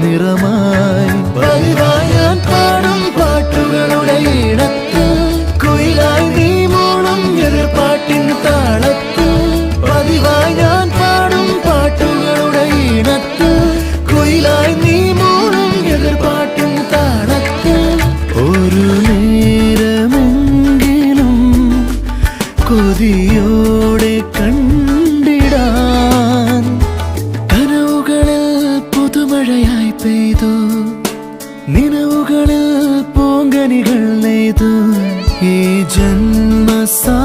നിറമായി പതിവായി ഞാൻ പാടും പാട്ടുകളുടെ ഈണത്തിൽ കുയിലായി നീ മൂളും എതിർപ്പാട്ടിൻ താളത്തിൽ പതിവായി ഞാൻ പാടും പാട്ടുകളുടെ ഈണത്തിൽ കുയിലായി നീ മൂളും എതിർപ്പാട്ടിൻ താളത്തിൽ ഒരു നേരമെങ്കിലും കൊതിയോടെ കണ്ടിടാൻ കനവുകളിൽ പുതുമഴയായി പെയ്തു നിലവുകളിൽ പൂങ്കനികൾ നെയ്തു ഈ ജന്മസാ